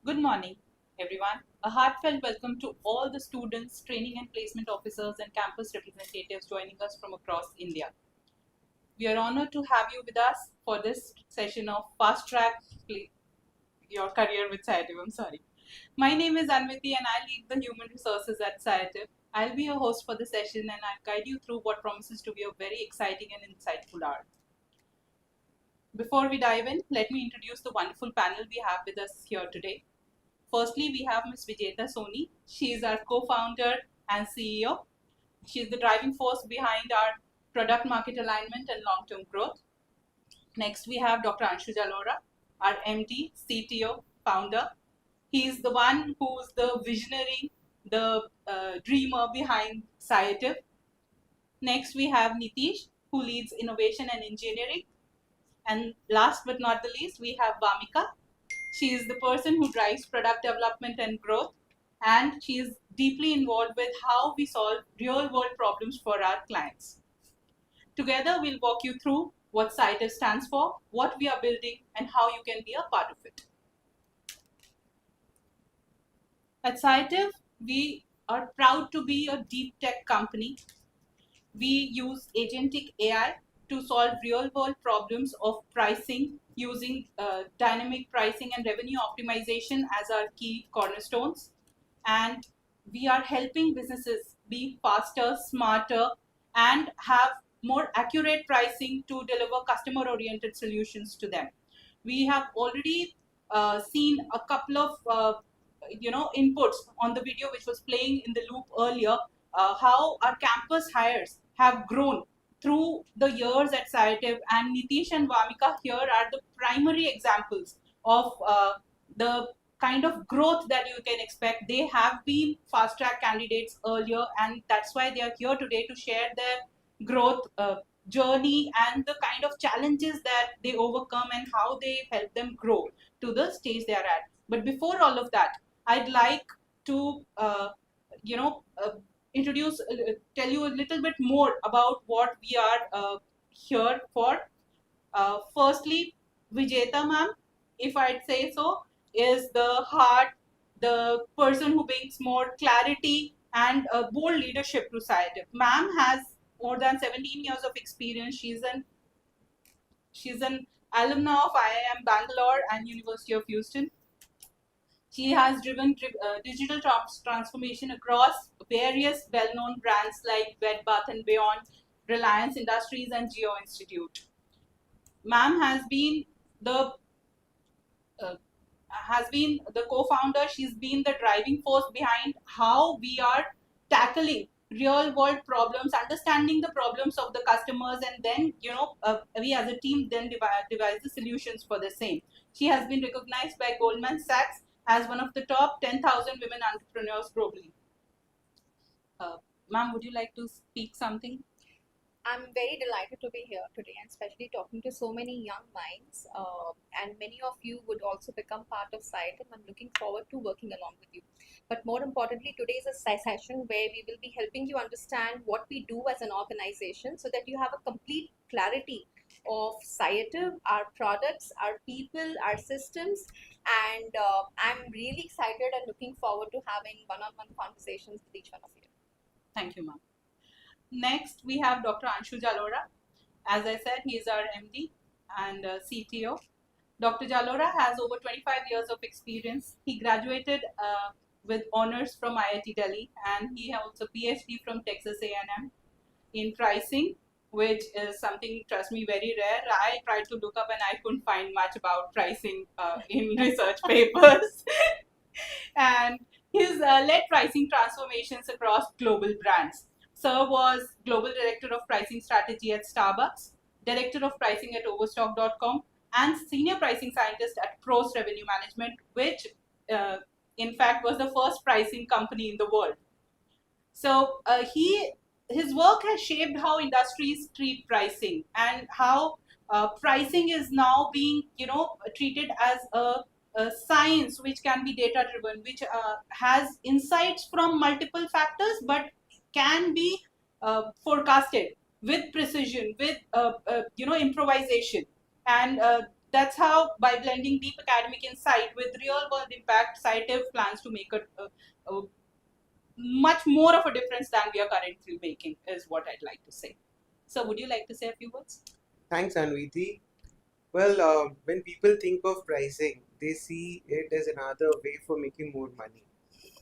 Good morning, everyone. A heartfelt welcome to all the students, training and placement officers, and campus representatives joining us from across India. We are honored to have you with us for this session of Fast Track Your Career with Sciative. I'm sorry. My name is Anviti and I lead the human resources at Sciative. I'll be your host for the session and I'll guide you through what promises to be a very exciting and insightful hour. Before we dive in, let me introduce the wonderful panel we have with us here today. Firstly, we have Ms. Vijeta Soni. She is our co-founder and CEO. She is the driving force behind our product market alignment and long-term growth. Next, we have Dr. Anshu Jalora, our MD, CTO, founder. He is the one who's the visionary, the dreamer behind Sciative. Next, we have Nitish, who leads innovation and engineering. And last but not the least, we have Vamika. She is the person who drives product development and growth, and she is deeply involved with how we solve real world problems for our clients. Together, we'll walk you through what Sciative stands for, what we are building, and how you can be a part of it. At Sciative, we are proud to be a deep tech company. We use agentic AI to solve real world problems of pricing using dynamic pricing and revenue optimization as our key cornerstones. And we are helping businesses be faster, smarter, and have more accurate pricing to deliver customer oriented solutions to them. We have already seen a couple of inputs on the video which was playing in the loop earlier, how our campus hires have grown through the years at Sciative, and Nitish and Vamika here are the primary examples of the kind of growth that you can expect. They have been fast track candidates earlier, and that's why they are here today to share their growth journey and the kind of challenges that they overcome and how they help them grow to the stage they are at. But before all of that, I'd like to you know introduce tell you a little bit more about what we are here for. Firstly, Vijeta ma'am, if I'd say so, is the heart, the person who brings more clarity and bold leadership to Sciative. Ma'am has more than 17 years of experience. She's an alumna of IIM Bangalore and University of Houston. She has driven digital transformation across various well-known brands like Bed Bath and Beyond, Reliance Industries, and Geo Institute. Ma'am uh, has been the co-founder. She's been the driving force behind how we are tackling real world problems, understanding the problems of the customers, and then we as a team then devise the solutions for the same. She has been recognized by Goldman Sachs as one of the top 10,000 women entrepreneurs globally. uh, Ma'am, would you like to speak something? I'm very delighted to be here today and especially talking to so many young minds. And many of you would also become part of SITE, and I'm looking forward to working along with you. But more importantly, today is a session where we will be helping you understand what we do as an organization so that you have a complete clarity of Sciative, our products, our people, our systems. And I'm really excited and looking forward to having one-on-one conversations with each one of you. Thank you, ma'am. Next, we have Dr. Anshu Jalora. As I said, he is our MD and CTO. Dr. Jalora has over 25 years of experience. He graduated with honors from IIT Delhi, and he holds a PhD from Texas A&M in pricing, which is something, trust me, very rare. I tried to look up and I couldn't find much about pricing in research papers. And he's led pricing transformations across global brands. Sir was Global Director of Pricing Strategy at Starbucks, Director of Pricing at Overstock.com, and Senior Pricing Scientist at Pros Revenue Management, which in fact was the first pricing company in the world. So his work has shaped how industries treat pricing and how pricing is now being treated as a science which can be data driven, which has insights from multiple factors, but can be forecasted with precision, with improvisation. And That's how, by blending deep academic insight with real world impact, Sciative plans to make a much more of a difference than we are currently making, is what I'd like to say. So, would you like to say a few words? Thanks, Anviti. Well, when people think of pricing, they see it as another way for making more money.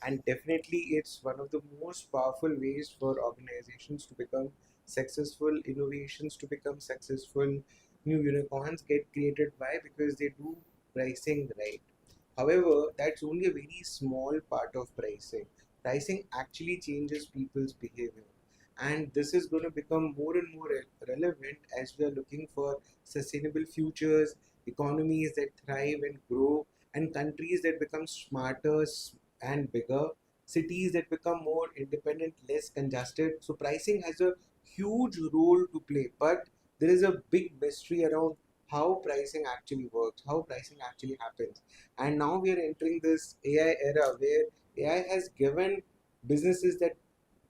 And definitely, it's one of the most powerful ways for organizations to become successful, innovations to become successful, new unicorns get created. Why? Because they do pricing right. However, that's only a very small part of pricing. Pricing actually changes people's behavior. And this is going to become more and more relevant as we are looking for sustainable futures, economies that thrive and grow, and countries that become smarter and bigger, cities that become more independent, less congested. So, pricing has a huge role to play, but there is a big mystery around how pricing actually works, how pricing actually happens. And now we are entering this AI era where AI has given businesses that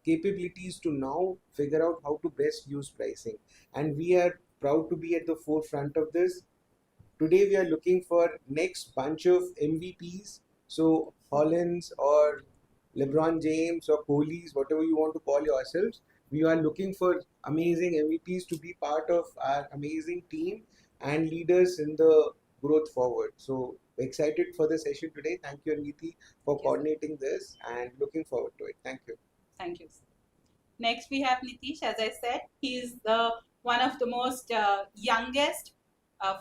capabilities to now figure out how to best use pricing. And we are proud to be at the forefront of this. Today we are looking for next bunch of MVPs. So Hollins or LeBron James or Kohli's, whatever you want to call yourselves, we are looking for amazing MVPs to be part of our amazing team and leaders in the growth forward. So excited for the session today. Thank you, Anviti, for Yes. coordinating this and looking forward to it. Thank you. Thank you. Next, we have Nitish. As I said, he is one of the most youngest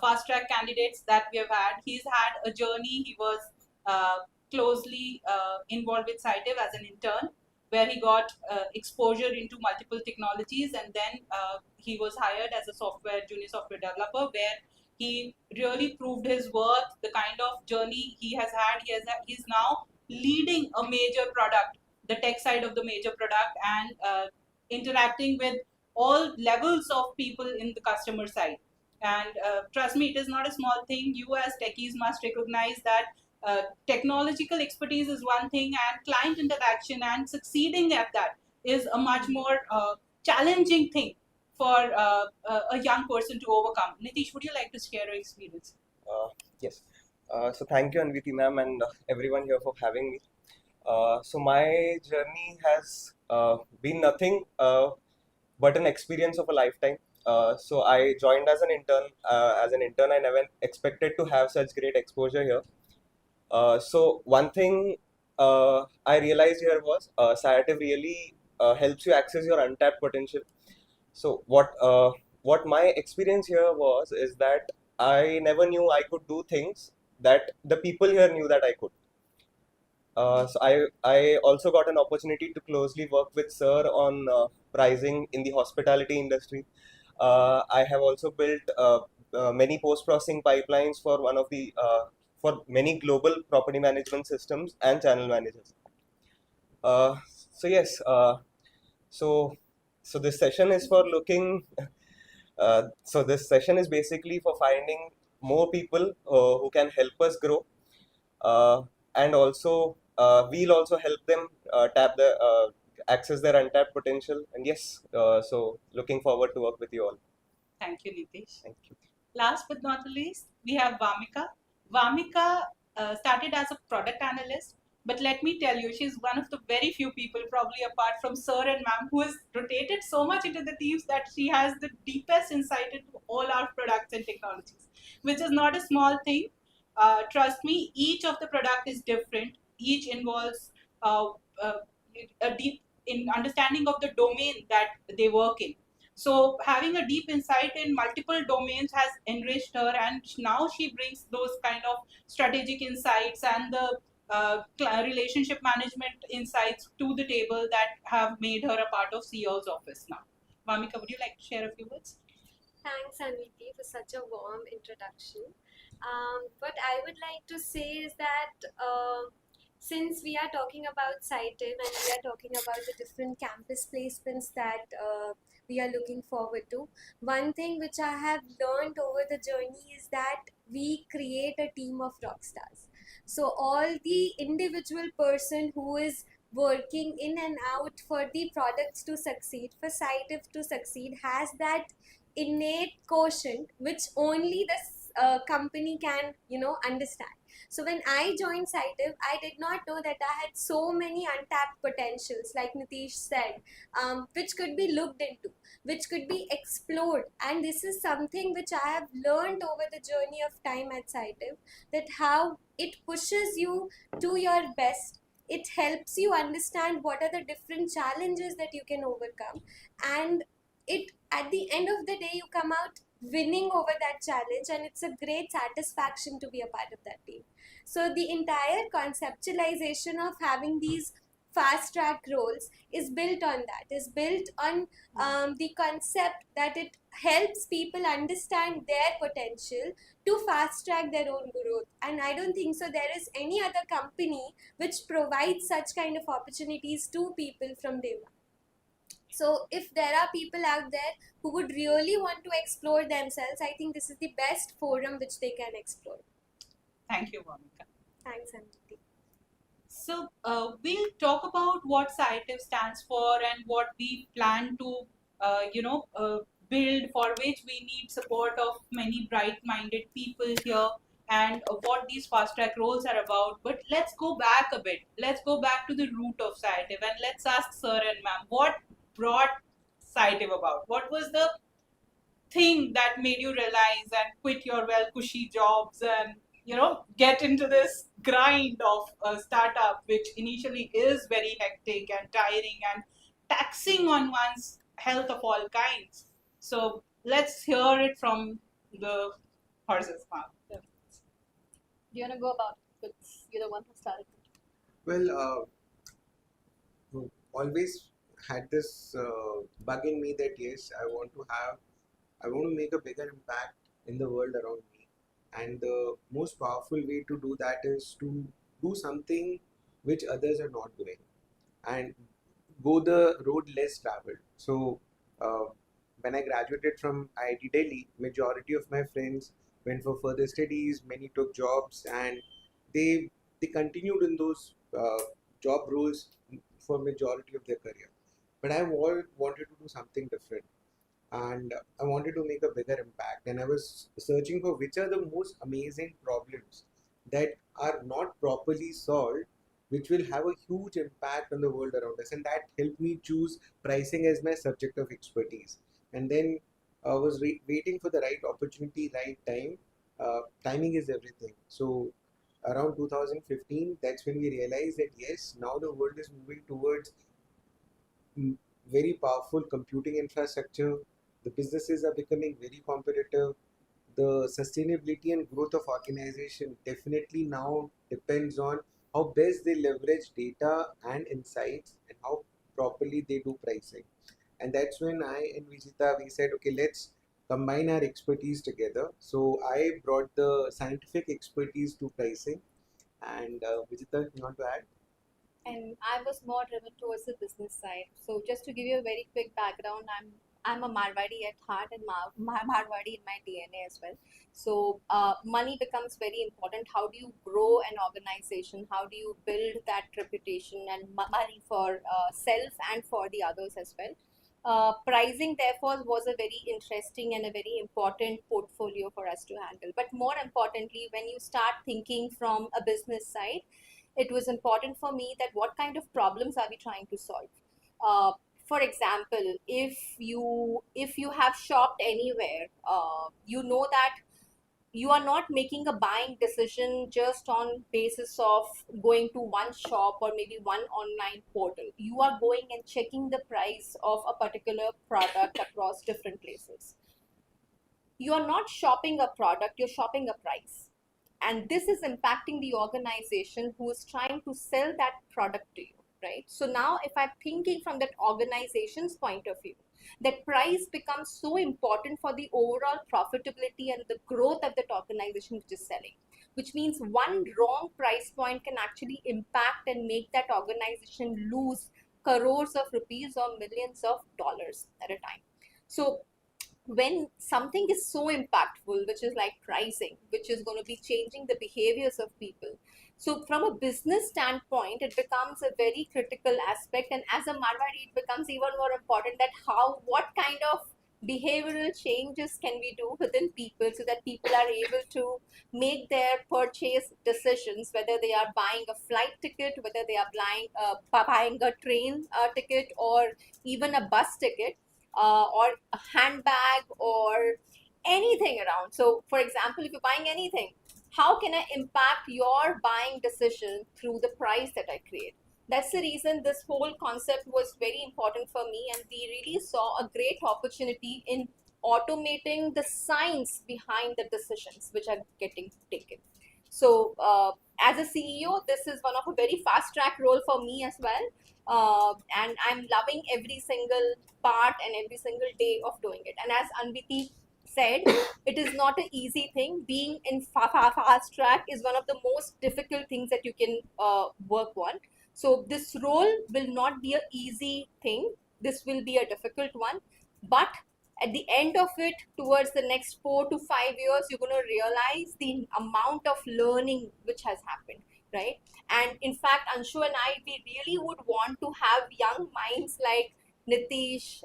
fast track candidates that we have had. He's had a journey. He was closely involved with Sciative as an intern, where he got exposure into multiple technologies, and then he was hired as a junior software developer, where he really proved his worth. The kind of journey he has had, he's now leading a major product, the tech side of the major product, and interacting with all levels of people in the customer side. And trust me, it is not a small thing. You as techies must recognize that technological expertise is one thing, and client interaction and succeeding at that is a much more challenging thing for a young person to overcome. Nitish, would you like to share your experience? Yes. So thank you, Anviti ma'am, and everyone here for having me. So my journey has been nothing but an experience of a lifetime. So I joined as an intern. As an intern, I never expected to have such great exposure here. So one thing I realized here was Sciative really helps you access your untapped potential. So what my experience here was is that I never knew I could do things that the people here knew that I could. So I also got an opportunity to closely work with Sir on pricing in the hospitality industry. I have also built many post processing pipelines for one of the for many global property management systems and channel managers. Uh, so yes, so so this session is for looking. So this session is basically for finding more people who can help us grow, uh, and also we'll also help them tap the access their untapped potential. And yes, so looking forward to work with you all. Thank you, Nitish. Thank you. Last but not the least, we have Vamika. Vamika started as a product analyst, but let me tell you, she's one of the very few people, probably apart from Sir and Ma'am, who has rotated so much into the teams that she has the deepest insight into all our products and technologies, which is not a small thing. Trust me, each of the product is different. Each involves uh, uh, a deep in understanding of the domain that they work in. So having a deep insight in multiple domains has enriched her, and now she brings those kind of strategic insights and the relationship management insights to the table that have made her a part of CEO's office now. Vamika, would you like to share a few words? Thanks, Anviti, for such a warm introduction. What I would like to say is that since we are talking about Sciative and we are talking about the different campus placements that we are looking forward to, one thing which I have learned over the journey is that we create a team of rock stars. So all the individual person who is working in and out for the products to succeed, for Sciative to succeed, has that innate quotient which only the a company can, understand. So when I joined Sciative, I did not know that I had so many untapped potentials, like Nitish said, which could be looked into, which could be explored. And this is something which I have learned over the journey of time at Sciative, that how it pushes you to your best. It helps you understand what are the different challenges that you can overcome, and it, at the end of the day, you come out winning over that challenge, and it's a great satisfaction to be a part of that team. So the entire conceptualization of having these fast track roles is built on that, is built on the concept that it helps people understand their potential to fast track their own growth. And I don't think so there is any other company which provides such kind of opportunities to people from day one. So if there are people out there who would really want to explore themselves, I think this is the best forum which they can explore. Thank you, Monica. Thanks, Anjali. So we'll talk about what Sciative stands for and what we plan to, build, for which we need support of many bright-minded people here, and what these fast track roles are about. But let's go back a bit. Let's go back to the root of Sciative, and let's ask Sir and Ma'am, what brought Sciative about? What was the thing that made you realize and quit your well cushy jobs and get into this grind of a startup, which initially is very hectic and tiring and taxing on one's health of all kinds? So let's hear it from the horse's mouth. Do you want to go about it? Because you're the one who started it. Well, always had this bug in me that yes, I want to make a bigger impact in the world around me. And the most powerful way to do that is to do something which others are not doing and go the road less traveled. So, when I graduated from IIT Delhi, majority of my friends went for further studies, many took jobs, and they they continued in those job roles for majority of their career. But I wanted to do something different, and I wanted to make a bigger impact. And I was searching for which are the most amazing problems that are not properly solved, which will have a huge impact on the world around us. And that helped me choose pricing as my subject of expertise. And then I was waiting for the right opportunity, right time. Timing is everything. So around 2015, that's when we realized that yes, now the world is moving towards mm, very powerful computing infrastructure. The businesses are becoming very competitive. The sustainability and growth of organization definitely now depends on how best they leverage data and insights and how properly they do pricing. And that's when I and Vijita we said, okay, let's combine our expertise together. So I brought the scientific expertise to pricing. And Vijita, you want to add? And I was more driven towards the business side. So just to give you a very quick background, I'm a Marwadi at heart, and Marwadi in my DNA as well. So money becomes very important. How do you grow an organization? How do you build that reputation and money for self and for the others as well? Pricing, therefore, was a very interesting and a very important portfolio for us to handle. But more importantly, when you start thinking from a business side, it was important for me that what kind of problems are we trying to solve. For example, if you have shopped anywhere, you know that you are not making a buying decision just on basis of going to one shop or maybe one online portal. You are going and checking the price of a particular product across different places. You are not shopping a product, you're shopping a price, and this is impacting the organization who is trying to sell that product to you, right? So now if I'm thinking from that organization's point of view, that price becomes so important for the overall profitability and the growth of that organization which is selling, which means one wrong price point can actually impact and make that organization lose crores of rupees or millions of dollars at a time. So when something is so impactful, which is like pricing, which is going to be changing the behaviors of people, so from a business standpoint, it becomes a very critical aspect. And as a Marwari, it becomes even more important that what kind of behavioral changes can we do within people so that people are able to make their purchase decisions, whether they are buying a flight ticket, whether they are buying a train ticket, or even a bus ticket, or a handbag, or anything around. So, for example, if you're buying anything, how can I impact your buying decision through the price that I create? That's the reason this whole concept was very important for me, and we really saw a great opportunity in automating the science behind the decisions which are getting taken. So, as a CEO, this is one of a very fast track role for me as well, and I'm loving every single part and every single day of doing it. And as Anviti said, it is not an easy thing. Being in fast track is one of the most difficult things that you can work on. So this role will not be an easy thing. This will be a difficult one. But at the end of it, towards the next 4 to 5 years, you're going to realize the amount of learning which has happened, right? And in fact, Anshu and I, we really would want to have young minds like Nitish,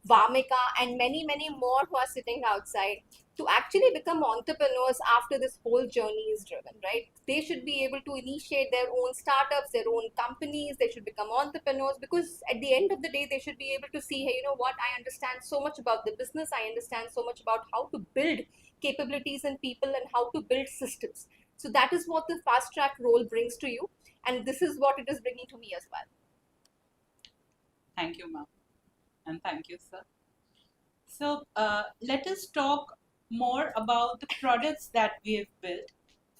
Vamika, and many, many more who are sitting outside to actually become entrepreneurs after this whole journey is driven, right? They should be able to initiate their own startups, their own companies. They should become entrepreneurs, because at the end of the day, they should be able to see, hey, you know what? I understand so much about the business. I understand so much about how to build capabilities in people and how to build systems. So that is what the fast track role brings to you. And this is what it is bringing to me as well. Thank you, ma'am. And thank you, sir. So let us talk more about the products that we have built.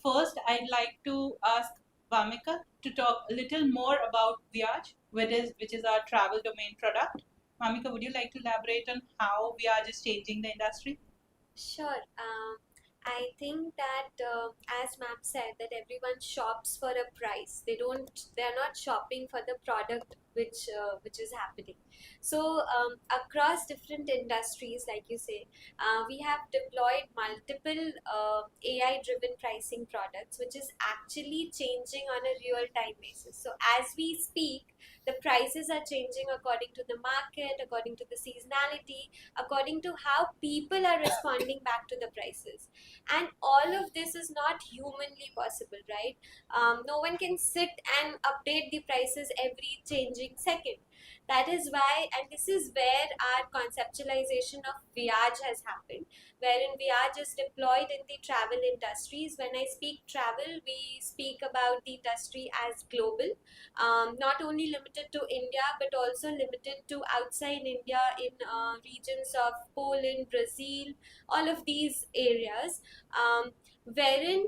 First, I'd like to ask Vamika to talk a little more about Viaj, which is our travel domain product. Vamika, would you like to elaborate on how Viaj is changing the industry? Sure. I think that as ma'am said, that everyone shops for a price. They're not shopping for the product which is happening. So across different industries, like you say, we have deployed multiple AI-driven pricing products, which is actually changing on a real-time basis. So as we speak, the prices are changing according to the market, according to the seasonality, according to how people are responding back to the prices. And all of this is not humanly possible, right? No one can sit and update the prices every changing second. That is why, and this is where our conceptualization of Viaj has happened, wherein Viaj is deployed in the travel industries. When I speak travel, we speak about the industry as global, not only limited to India, but also limited to outside India in regions of Poland, Brazil, all of these areas, wherein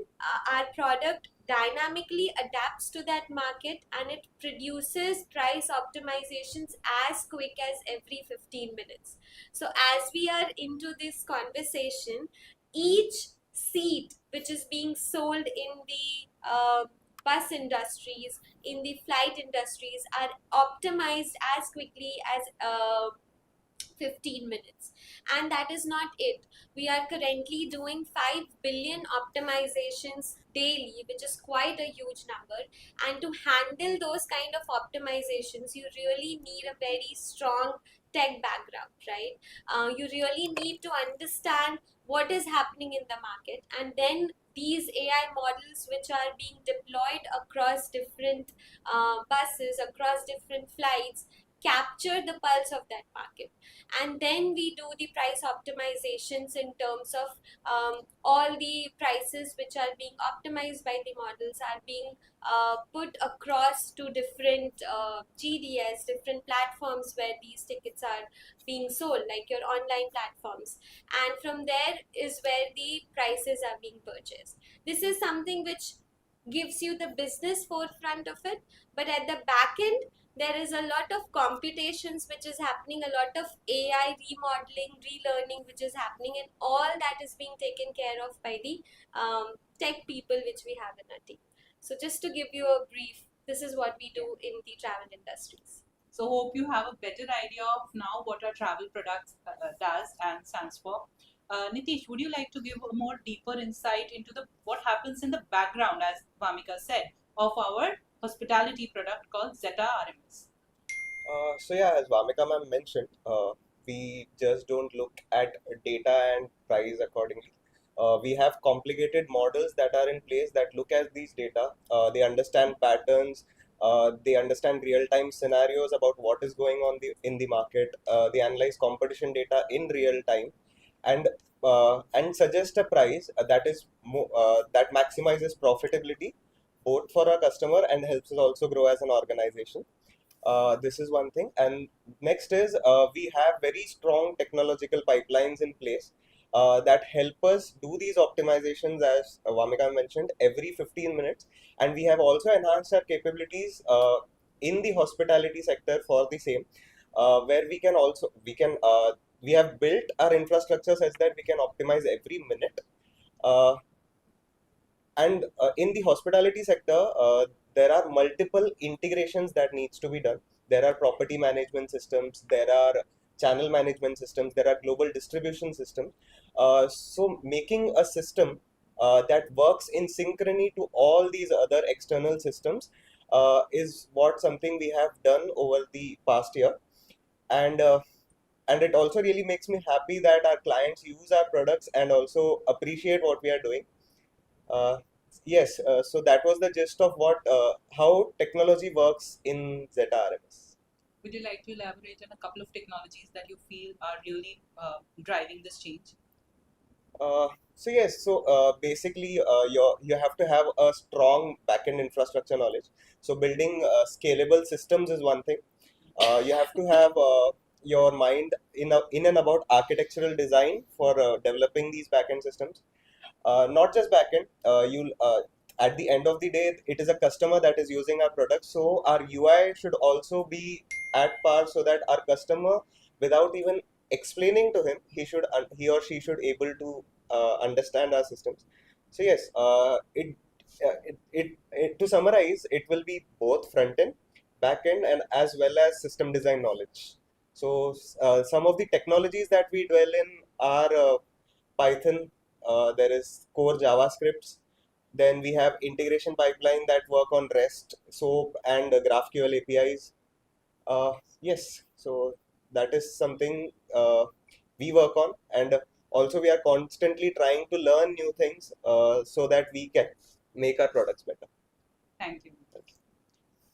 our product dynamically adapts to that market, and it produces price optimizations as quick as every 15 minutes. So as we are into this conversation, each seat which is being sold in the bus industries, in the flight industries, are optimized as quickly as 15 minutes. And that is not it. We are currently doing 5 billion optimizations daily, which is quite a huge number. And to handle those kind of optimizations, you really need a very strong tech background, right? You really need to understand what is happening in the market, and then these AI models which are being deployed across different buses, across different flights, capture the pulse of that market. And then we do the price optimizations in terms of all the prices which are being optimized by the models are being put across to different GDS, different platforms where these tickets are being sold, like your online platforms. And from there is where the prices are being purchased. This is something which gives you the business forefront of it, but at the back end, there is a lot of computations which is happening, a lot of AI remodeling, relearning which is happening, and all that is being taken care of by the tech people which we have in our team. So just to give you a brief, this is what we do in the travel industries. So hope you have a better idea of now what our travel products does and stands for. Nitish, would you like to give a more deeper insight into the what happens in the background, as Vamika said, of our hospitality product called Zeta RMS? So yeah, as Vamika ma'am mentioned, We just don't look at data and price accordingly. We have complicated models that are in place that look at these data. They understand patterns. They understand real-time scenarios about what is going on in the market. They analyze competition data in real time, and suggest a price that maximizes profitability both for our customer and helps us also grow as an organization. This is one thing. And next is, we have very strong technological pipelines in place that help us do these optimizations, as Vamika mentioned, every 15 minutes. And we have also enhanced our capabilities in the hospitality sector for the same, where we have built our infrastructure such that we can optimize every minute. Uh, and in the hospitality sector, there are multiple integrations that needs to be done. There are property management systems, there are channel management systems, there are global distribution systems. So making a system that works in synchrony to all these other external systems is what something we have done over the past year. And uh, and it also really makes me happy that our clients use our products and also appreciate what we are doing. uh, yes, so that was the gist of what how technology works in ZRMS. Would you like to elaborate on a couple of technologies that you feel are really driving this change? So yes, so basically, you have to have a strong backend infrastructure knowledge. So building scalable systems is one thing. You have to have your mind in and about architectural design for developing these backend systems. Not just backend. You'll At the end of the day, it is a customer that is using our product, so our UI should also be at par, so that our customer, without even explaining to him, he or she should able to understand our systems. So yes, to summarize, it will be both front end, back end, and as well as system design knowledge. So some of the technologies that we dwell in are Python. There is core JavaScripts. Then we have integration pipeline that work on REST, SOAP, and GraphQL APIs. Yes, so that is something we work on, and also we are constantly trying to learn new things so that we can make our products better. Thank you.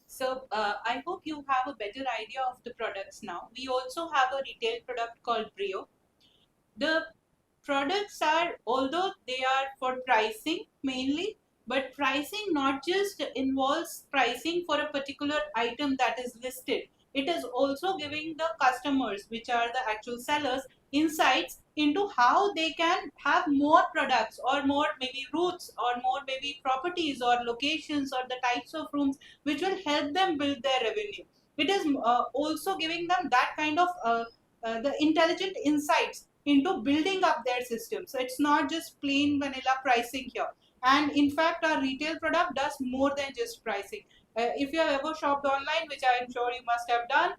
So I hope you have a better idea of the products now. We also have a retail product called Brio. The products are, although they are for pricing mainly, but pricing not just involves pricing for a particular item that is listed. It is also giving the customers, which are the actual sellers, insights into how they can have more products or more maybe routes or more maybe properties or locations or the types of rooms which will help them build their revenue. It is also giving them that kind of the intelligent insights into building up their system. So it's not just plain vanilla pricing here. And in fact, our retail product does more than just pricing. If you have ever shopped online, which I am sure you must have done,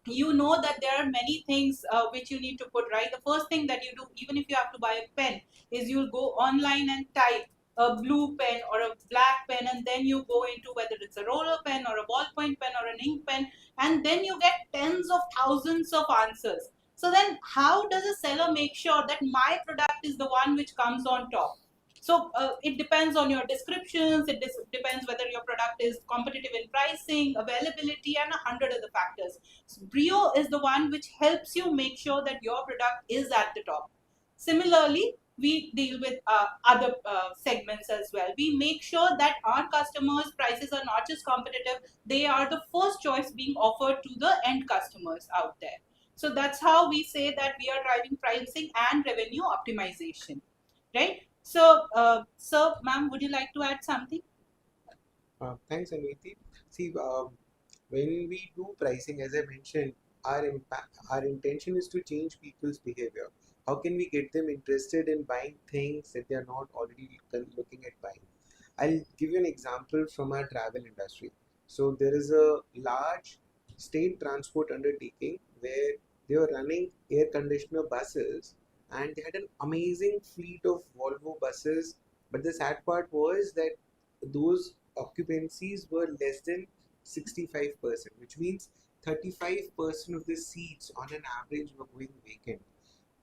you know that there are many things which you need to put right. The first thing that you do, even if you have to buy a pen, is you'll go online and type a blue pen or a black pen, and then you go into whether it's a roller pen or a ballpoint pen or an ink pen, and then you get tens of thousands of answers. So then how does a seller make sure that my product is the one which comes on top? So it depends on your descriptions. It depends whether your product is competitive in pricing, availability, and 100 other factors. So Brio is the one which helps you make sure that your product is at the top. Similarly, we deal with other segments as well. We make sure that our customers' prices are not just competitive, they are the first choice being offered to the end customers out there. So that's how we say that we are driving pricing and revenue optimization, right? So, ma'am, would you like to add something? Thanks, Anviti. See, when we do pricing, as I mentioned, our intention is to change people's behavior. How can we get them interested in buying things that they are not already looking at buying? I'll give you an example from our travel industry. So there is a large state transport undertaking where they were running air conditioner buses, and they had an amazing fleet of Volvo buses. But the sad part was that those occupancies were less than 65%, which means 35% of the seats on an average were going vacant.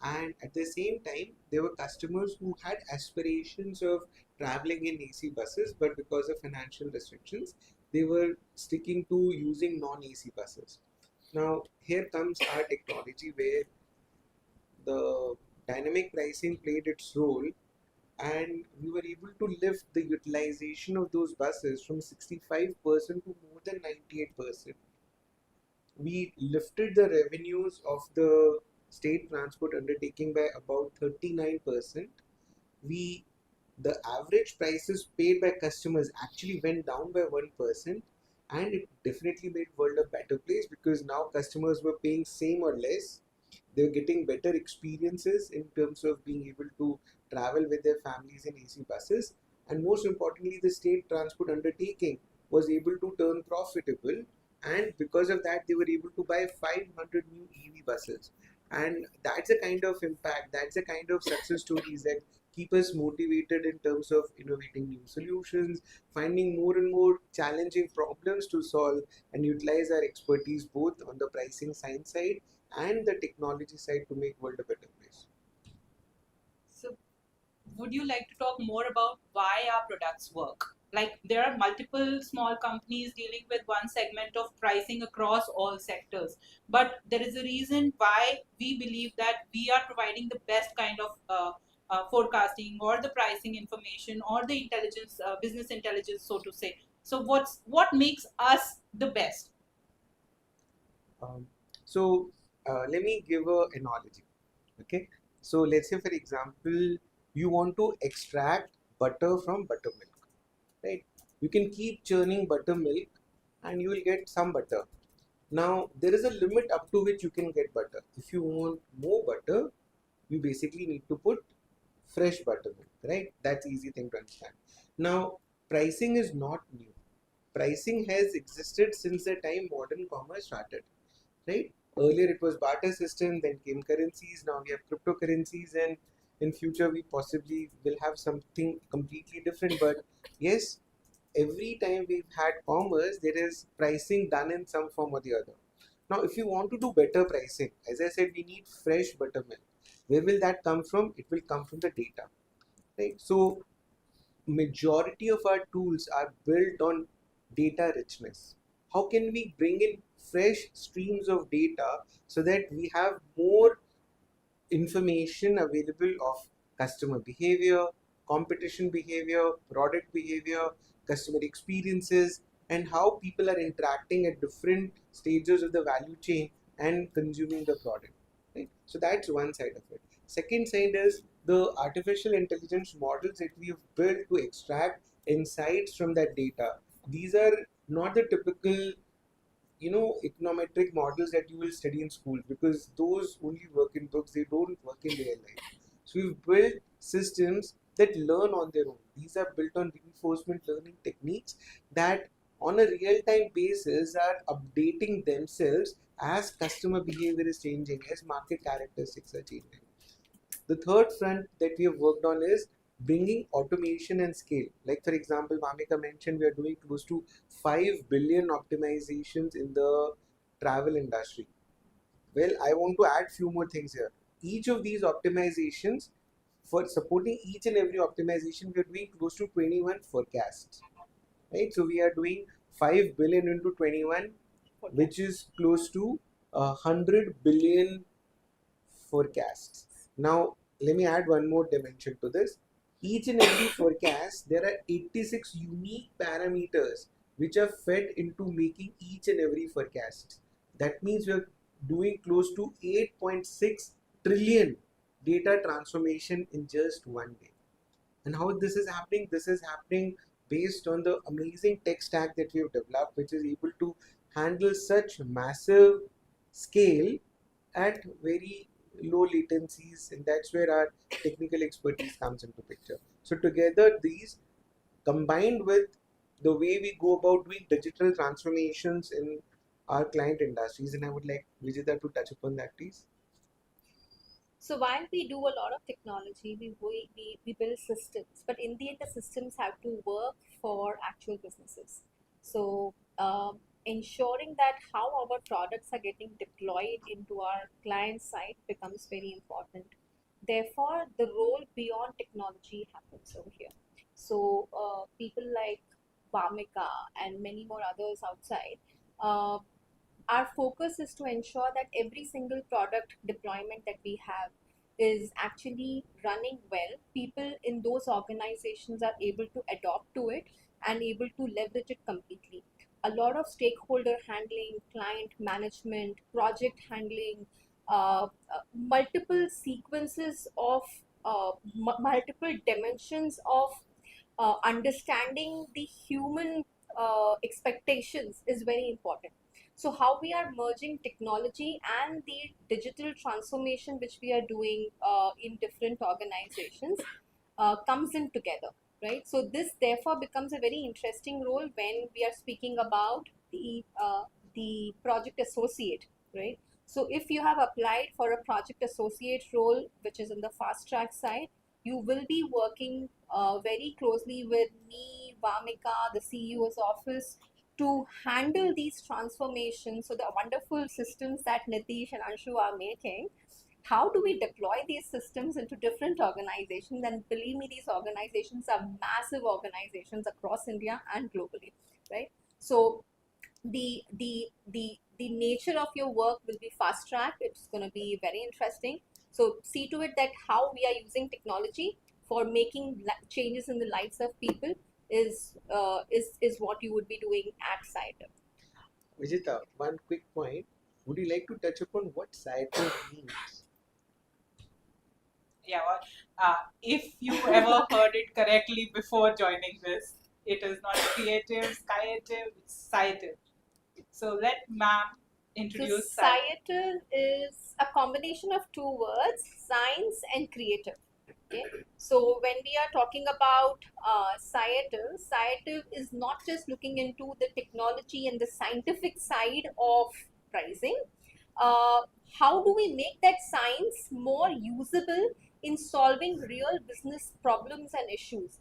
And at the same time, there were customers who had aspirations of traveling in AC buses, but because of financial restrictions, they were sticking to using non-AC buses. Now, here comes our technology where the dynamic pricing played its role, and we were able to lift the utilization of those buses from 65% to more than 98%. We lifted the revenues of the state transport undertaking by about 39%. We The average prices paid by customers actually went down by 1%, and it definitely made world a better place because now customers were paying same or less. They were getting better experiences in terms of being able to travel with their families in AC buses, and most importantly, the state transport undertaking was able to turn profitable, and because of that, they were able to buy 500 new EV buses. And that's the kind of impact, that's the kind of success stories that keep us motivated in terms of innovating new solutions, finding more and more challenging problems to solve, and utilize our expertise both on the pricing science side and the technology side to make world a better place. So, would you like to talk more about why our products work? Like, there are multiple small companies dealing with one segment of pricing across all sectors, but there is a reason why we believe that we are providing the best kind of forecasting or the pricing information or the intelligence, business intelligence, so to say. So, what makes us the best? Um, so let me give a analogy. Okay, so let's say for example, you want to extract butter from buttermilk, right? You can keep churning buttermilk, and you will get some butter. Now there is a limit up to which you can get butter. If you want more butter, you basically need to put fresh buttermilk, right? That's easy thing to understand. Now pricing is not new. Pricing has existed since the time modern commerce started, right? Earlier it was barter system, then came currencies, now we have cryptocurrencies, and in future we possibly will have something completely different. But yes, every time we've had commerce, there is pricing done in some form or the other. Now, if you want to do better pricing, as I said, we need fresh buttermilk. Where will that come from? It will come from the data, right? So majority of our tools are built on data richness. How can we bring in fresh streams of data so that we have more information available of customer behavior, competition behavior, product behavior, customer experiences, and how people are interacting at different stages of the value chain and consuming the product. Right? So that's one side of it. Second side is the artificial intelligence models that we have built to extract insights from that data. These are not the typical econometric models that you will study in school, because those only work in books, they don't work in real life. So we've built systems that learn on their own. These are built on reinforcement learning techniques that on a real-time basis are updating themselves as customer behavior is changing, as market characteristics are changing. The third front that we have worked on is bringing automation and scale. Like for example, Mamika mentioned we are doing close to 5 billion optimizations in the travel industry. Well, I want to add few more things here. Each of these optimizations, for supporting each and every optimization, we are doing close to 21 forecasts. Right? So we are doing 5 billion into 21, which is close to 100 billion forecasts. Now, let me add one more dimension to this. Each and every forecast, there are 86 unique parameters which are fed into making each and every forecast. That means we are doing close to 8.6 trillion data transformation in just one day. And how this is happening? This is happening based on the amazing tech stack that we have developed, which is able to handle such massive scale at very low latencies, and that's where our technical expertise comes into picture. So together these, combined with the way we go about doing digital transformations in our client industries, and I would like Vijita to touch upon that, please. So while we do a lot of technology, we build systems, but in the end, the systems have to work for actual businesses. So ensuring that how our products are getting deployed into our client site becomes very important. Therefore, the role beyond technology happens over here. So, people like Vamika and many more others outside, uh, our focus is to ensure that every single product deployment that we have is actually running well. People in those organizations are able to adopt to it and able to leverage it completely. A lot of stakeholder handling, client management, project handling, multiple sequences of multiple dimensions of understanding the human expectations is very important. So, how we are merging technology and the digital transformation which we are doing in different organizations comes in together, right? So, this therefore becomes a very interesting role when we are speaking about the project associate, right? So, if you have applied for a project associate role, which is in the fast track side, you will be working very closely with me, Vamika, the CEO's office, to handle these transformations. So the wonderful systems that Nitish and Anshu are making, how do we deploy these systems into different organizations? And believe me, these organizations are massive organizations across India and globally, right? So the nature of your work will be fast track. It's going to be very interesting. So see to it that how we are using technology for making changes in the lives of people is what you would be doing at Sciative. Vijita, one quick point. Would you like to touch upon what Sciative means? Yeah, well, if you ever heard it correctly before joining this, it is not creative, Sciative, it's Sciative. So let ma'am So introduce Sciative is a combination of two words, science and creative. Okay. So when we are talking about Sciative is not just looking into the technology and the scientific side of pricing. Uh, how do we make that science more usable in solving real business problems and issues?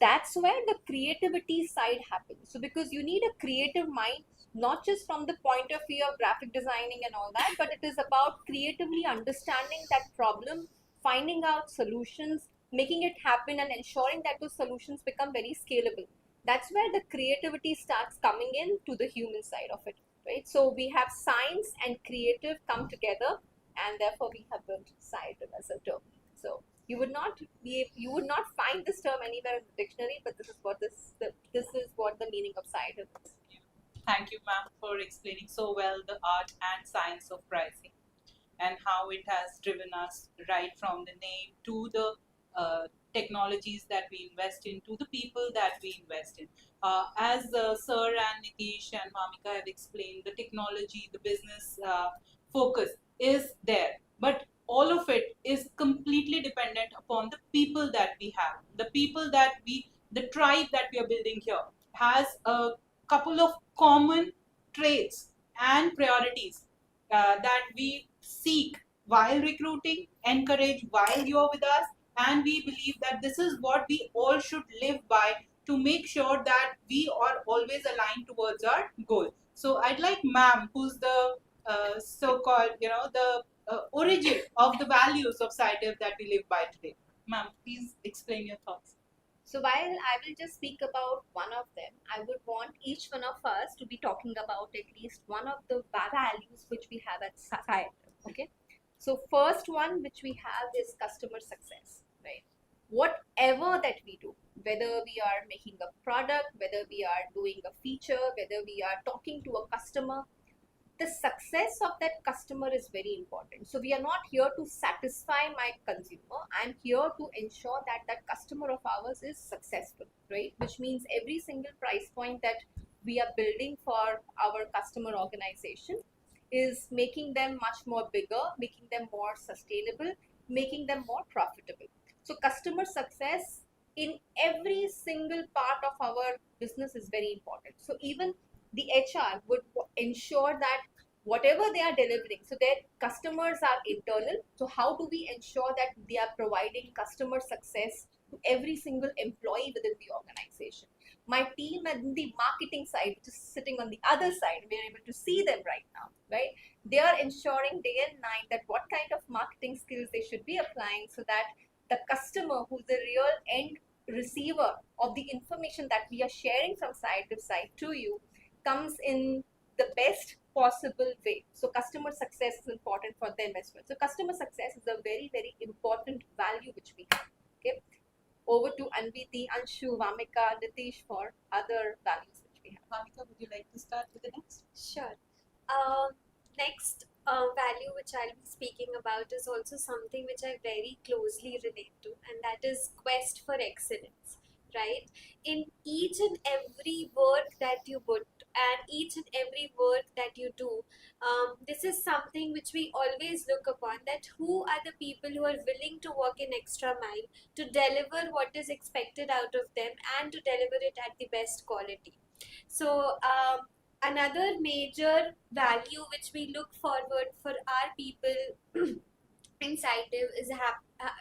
That's where the creativity side happens. So because you need a creative mind, not just from the point of view of graphic designing and all that, but it is about creatively understanding that problem, finding out solutions, making it happen, and ensuring that those solutions become very scalable. That's where the creativity starts coming in to the human side of it, right? So we have science and creative come together, and therefore we have built Sciative as a term. So you would not find this term anywhere in the dictionary, but this is what the meaning of Sciative is. Thank you, ma'am, for explaining so well the art and science of pricing and how it has driven us right from the name to the technologies that we invest in, to the people that we invest in. As Sir and Nitish and Mamika have explained, the technology, the business focus is there, but all of it is completely dependent upon the people that we have. The tribe that we are building here has a couple of common traits and priorities that we seek while recruiting, encourage while you're with us, and we believe that this is what we all should live by to make sure that we are always aligned towards our goal. So I'd like ma'am, who's the so-called, the origin of the values of Sciative that we live by today. Ma'am, please explain your thoughts. So while I will just speak about one of them, I would want each one of us to be talking about at least one of the values which we have at Sciative. Okay. So first one which we have is customer success, right? Whatever that we do, whether we are making a product, whether we are doing a feature, whether we are talking to a customer, the success of that customer is very important. So we are not here to satisfy my consumer. I'm here to ensure that that customer of ours is successful, right? Which means every single price point that we are building for our customer organization is making them much more bigger, making them more sustainable, making them more profitable. So customer success in every single part of our business is very important. So even the HR would ensure that whatever they are delivering, so their customers are internal. So how do we ensure that they are providing customer success to every single employee within the organization? My team and the marketing side, which is sitting on the other side, we're able to see them right now, right? They are ensuring day and night that what kind of marketing skills they should be applying so that the customer, who's the real end receiver of the information that we are sharing from side to side to you, comes in the best possible way. So customer success is important for them as well. So customer success is a very, very important value which we have. Okay. Over to Anviti, Anshu, Vamika, Nitish for other values which we have. Vamika, would you like to start with the next? Sure. Next value which I'll be speaking about is also something which I very closely relate to, and that is quest for excellence. Right? In each and every work that you put and each and every work that you do, this is something which we always look upon, that who are the people who are willing to work an extra mile to deliver what is expected out of them and to deliver it at the best quality. So, another major value which we look forward for our people in Sciative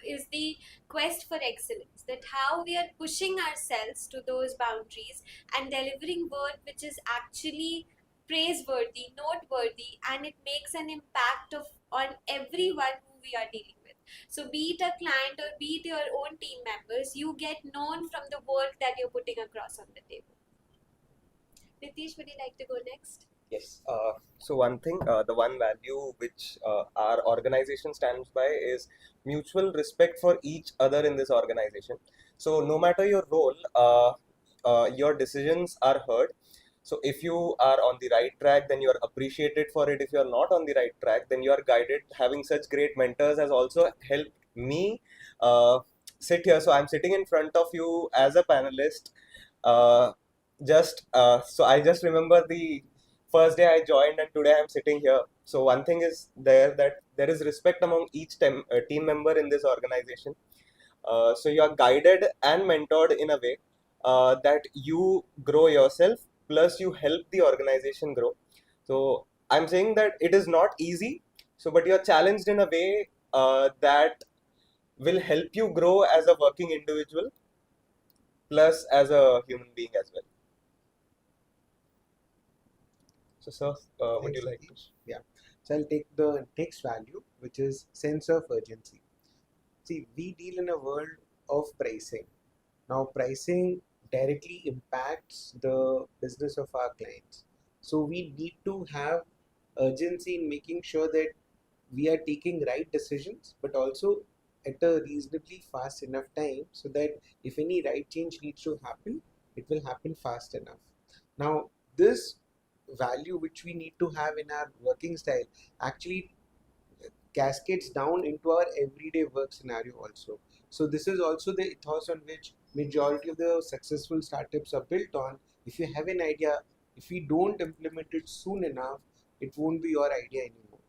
is the quest for excellence. That how we are pushing ourselves to those boundaries and delivering work which is actually praiseworthy, noteworthy, and it makes an impact on everyone who we are dealing with. So, be it a client or be it your own team members, you get known from the work that you're putting across on the table. Nitish, would you like to go next? Yes. So one thing, the one value which our organization stands by is mutual respect for each other in this organization. So no matter your role, your decisions are heard. So if you are on the right track, then you are appreciated for it. If you are not on the right track, then you are guided. Having such great mentors has also helped me sit here. So I'm sitting in front of you as a panelist. Uh, so I just remember the first day I joined and today I'm sitting here. So one thing is there that there is respect among each team member in this organization. So you are guided and mentored in a way that you grow yourself, plus you help the organization grow. So I'm saying that it is not easy. So but you are challenged in a way that will help you grow as a working individual, plus as a human being as well. So, sir, would Thanks, you like to? Nitish. Yeah. So I'll take the next value, which is sense of urgency. See, we deal in a world of pricing. Now, pricing directly impacts the business of our clients. So we need to have urgency in making sure that we are taking right decisions, but also at a reasonably fast enough time so that if any right change needs to happen, it will happen fast enough. Now, this value which we need to have in our working style actually cascades down into our everyday work scenario also. So this is also the ethos on which majority of the successful startups are built on. If you have an idea, if we don't implement it soon enough, it won't be your idea anymore.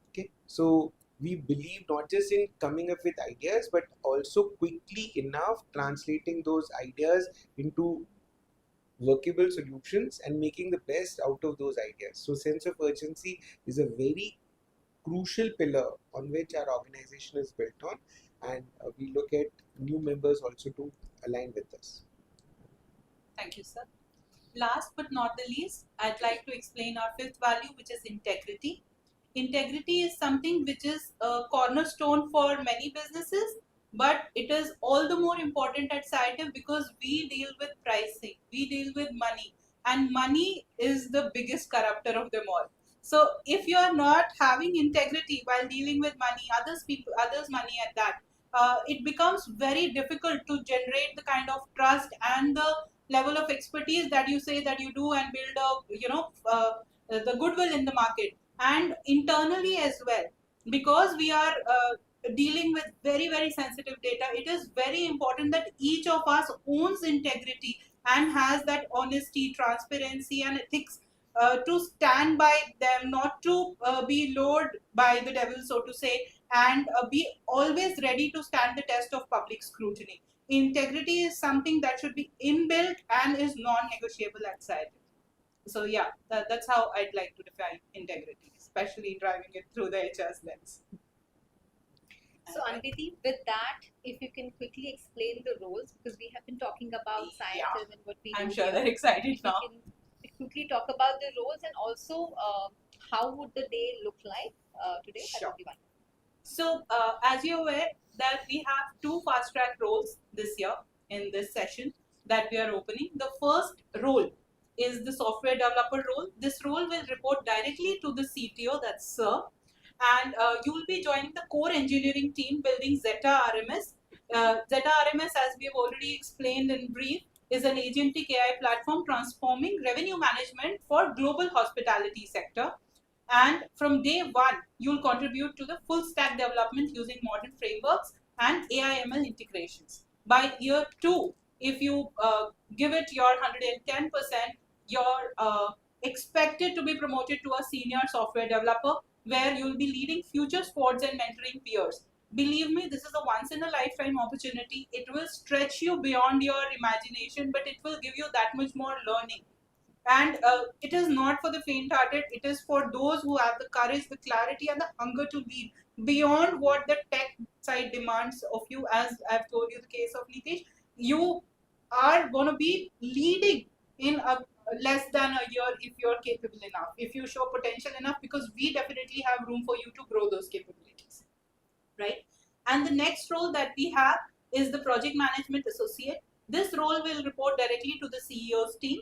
Okay, so we believe not just in coming up with ideas, but also quickly enough translating those ideas into workable solutions and making the best out of those ideas. So sense of urgency is a very crucial pillar on which our organization is built on, and we look at new members also to align with us. Thank you, sir. Last but not the least, I'd like to explain our fifth value, which is integrity. Integrity is something which is a cornerstone for many businesses, but it is all the more important at Sciative because we deal with pricing, we deal with money, and money is the biggest corrupter of them all. So if you are not having integrity while dealing with money, others' money at that, it becomes very difficult to generate the kind of trust and the level of expertise that you say that you do and build the goodwill in the market and internally as well, because we are dealing with very very sensitive data. It is very important that each of us owns integrity and has that honesty, transparency and ethics to stand by them, not to be lured by the devil, so to say, and be always ready to stand the test of public scrutiny. Integrity is something that should be inbuilt and is non-negotiable at Sciative. So yeah, that's how I'd like to define integrity, especially driving it through the HR's lens. So, Anviti, with that, if you can quickly explain the roles, because we have been talking about Sciative and what we I'm do sure here. they're excited If you now. can quickly talk about the roles and also how would the day look like today, that Sure. would be wonderful. So, as you're aware, that we have two fast track roles this year in this session that we are opening. The first role is the software developer role. This role will report directly to the CTO, that's Sir, and you will be joining the core engineering team building Zeta RMS. Zeta RMS, as we have already explained in brief, is an agentic AI platform transforming revenue management for global hospitality sector. And from day one, you'll contribute to the full stack development using modern frameworks and AI ML integrations. By year two, if you give it your 110%, you're expected to be promoted to a senior software developer where you'll be leading future squads and mentoring peers. Believe me, this is a once in a lifetime opportunity. It will stretch you beyond your imagination, but it will give you that much more learning. And it is not for the faint hearted, it is for those who have the courage, the clarity, and the hunger to lead beyond what the tech side demands of you. As I've told you, the case of Nitish, you are going to be leading in a less than a year if you're capable enough, if you show potential enough, because we definitely have room for you to grow those capabilities, right? And the next role that we have is the project management associate. This role will report directly to the CEO's team,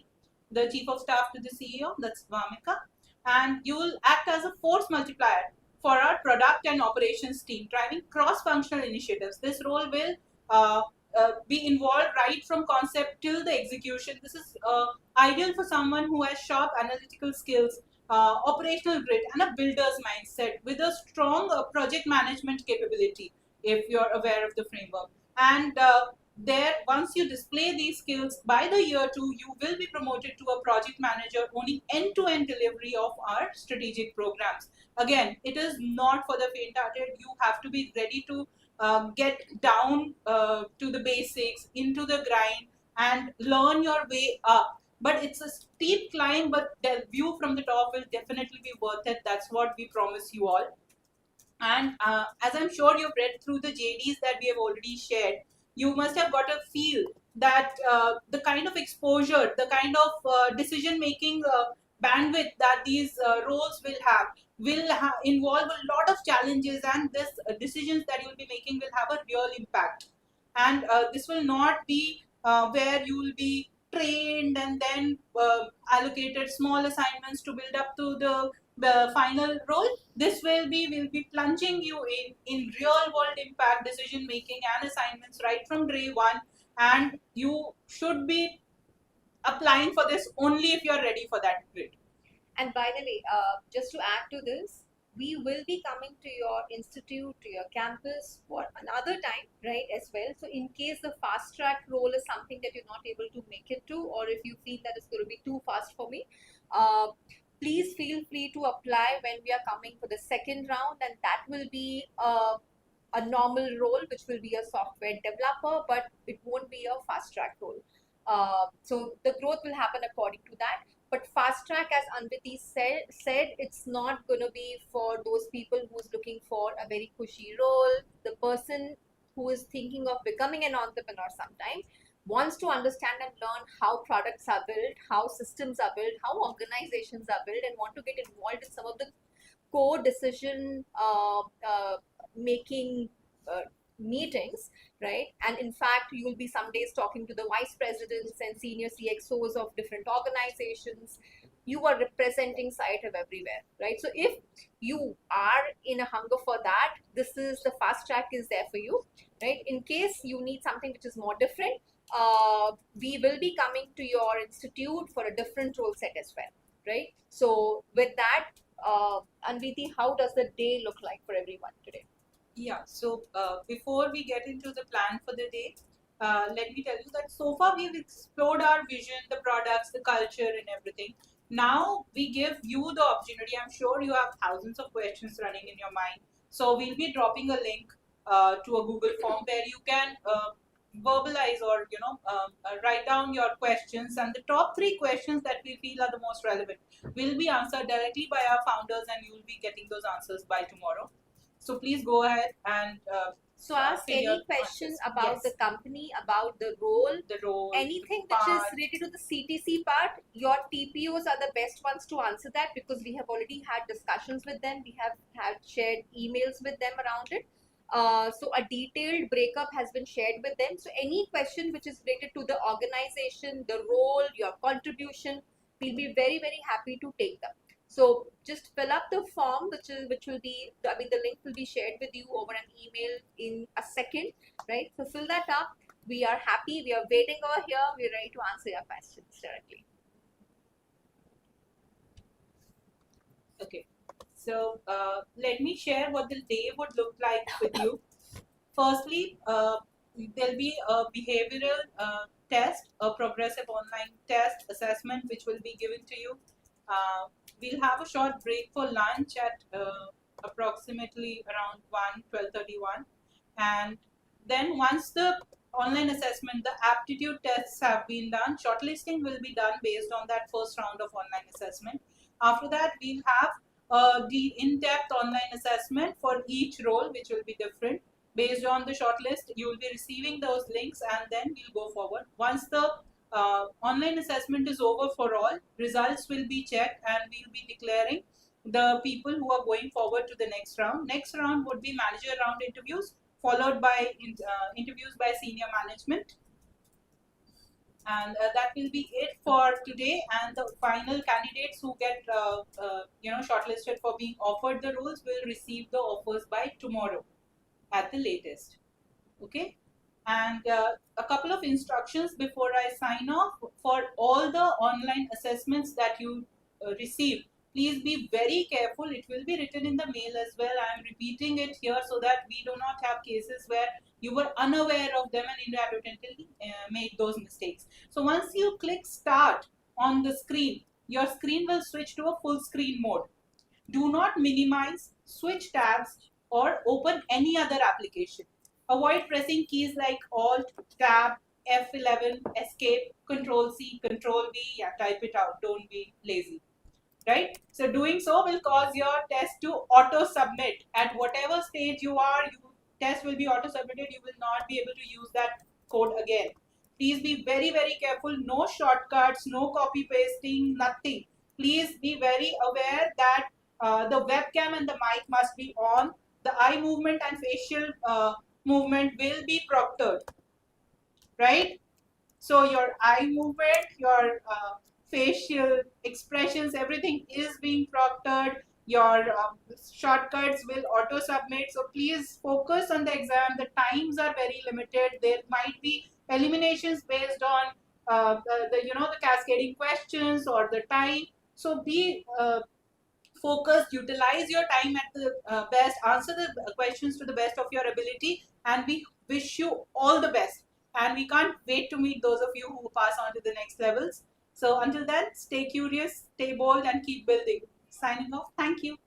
the chief of staff to the CEO, that's Vamika, and you will act as a force multiplier for our product and operations team, driving cross-functional initiatives. This role will be involved right from concept till the execution. This is ideal for someone who has sharp analytical skills, operational grit, and a builder's mindset with a strong project management capability, if you're aware of the framework. And there, once you display these skills, by the year two, you will be promoted to a project manager owning end-to-end delivery of our strategic programs. Again, it is not for the faint-hearted. You have to be ready to get down to the basics, into the grind, and learn your way up. But it's a steep climb, but the view from the top will definitely be worth it. That's what we promise you all. And as I'm sure you've read through the JDs that we have already shared, you must have got a feel that the kind of exposure, the kind of decision making bandwidth that these roles will involve a lot of challenges, and this decisions that you'll be making will have a real impact. And this will not be where you will be trained and then allocated small assignments to build up to the final role. This will be plunging you in real world impact decision making and assignments right from day one, and you should be applying for this only if you're ready for that grid. And by the way, just to add to this, we will be coming to your institute, to your campus for another time, right, as well. So in case the fast track role is something that you're not able to make it to, or if you feel that it's going to be too fast for me, please feel free to apply when we are coming for the second round, and that will be a normal role, which will be a software developer, but it won't be a fast track role. So the growth will happen according to that. But fast track, as Anviti said, it's not going to be for those people who's looking for a very cushy role. The person who is thinking of becoming an entrepreneur sometime wants to understand and learn how products are built, how systems are built, how organizations are built, and want to get involved in some of the core decision making meetings, right? And in fact, you will be some days talking to the vice presidents and senior CXOs of different organizations. You are representing Sciative everywhere, right? So if you are in a hunger for that, this is the fast track is there for you, right? In case you need something which is more different, we will be coming to your institute for a different role set as well, right? So with that, Anviti, how does the day look like for everyone today? Yeah, so before we get into the plan for the day, let me tell you that so far we've explored our vision, the products, the culture, and everything. Now we give you the opportunity. I'm sure you have thousands of questions running in your mind. So we'll be dropping a link to a Google form where you can verbalize or write down your questions, and the top three questions that we feel are the most relevant will be answered directly by our founders, and you will be getting those answers by tomorrow. So please go ahead and So ask fill any your question answers. about Yes. the company, about the role, The role, anything the which is part. related to the CTC part. Your TPOs are the best ones to answer that, because we have already had discussions with them. We have had shared emails with them around it. So a detailed breakup has been shared with them. So any question which is related to the organization, the role, your contribution, we'll be very, very happy to take them. So just fill up the form, which will be, I mean, the link will be shared with you over an email in a second, right? So fill that up. We are happy. We are waiting over here. We're ready to answer your questions directly. Okay. So let me share what the day would look like with you. Firstly, there'll be a behavioral test, a progressive online test assessment, which will be given to you. We'll have a short break for lunch at approximately around 12:31. And then once the online assessment, the aptitude tests have been done, shortlisting will be done based on that first round of online assessment. After that, we'll have the in-depth online assessment for each role, which will be different. Based on the shortlist, you will be receiving those links, and then we'll go forward. Once the online assessment is over for all, results will be checked, and we'll be declaring the people who are going forward to the next round. Next round would be manager round interviews, followed by interviews by senior management. And that will be it for today. And the final candidates who get shortlisted for being offered the roles will receive the offers by tomorrow at the latest. Okay. And a couple of instructions before I sign off. For all the online assessments that you receive, please be very careful. It will be written in the mail as well. I am repeating it here so that we do not have cases where you were unaware of them and inadvertently made those mistakes. So once you click start on the screen, your screen will switch to a full screen mode. Do not minimize, switch tabs, or open any other application. Avoid pressing keys like Alt, Tab, F11, Escape, Control C, Control V. Yeah, type it out. Don't be lazy. Right? So doing so will cause your test to auto submit. At whatever stage you are, test will be auto submitted. You will not be able to use that code again. Please be very, very careful. No shortcuts, no copy pasting, nothing. Please be very aware that the webcam and the mic must be on. The eye movement and facial movement will be proctored, right? So your eye movement, your facial expressions, everything is being proctored. Your shortcuts will auto submit. So please focus on the exam. The times are very limited. There might be eliminations based on the cascading questions or the time. So be focused, utilize your time at the best, answer the questions to the best of your ability, and we wish you all the best. And we can't wait to meet those of you who pass on to the next levels. So until then, stay curious, stay bold, and keep building. Signing off. Thank you.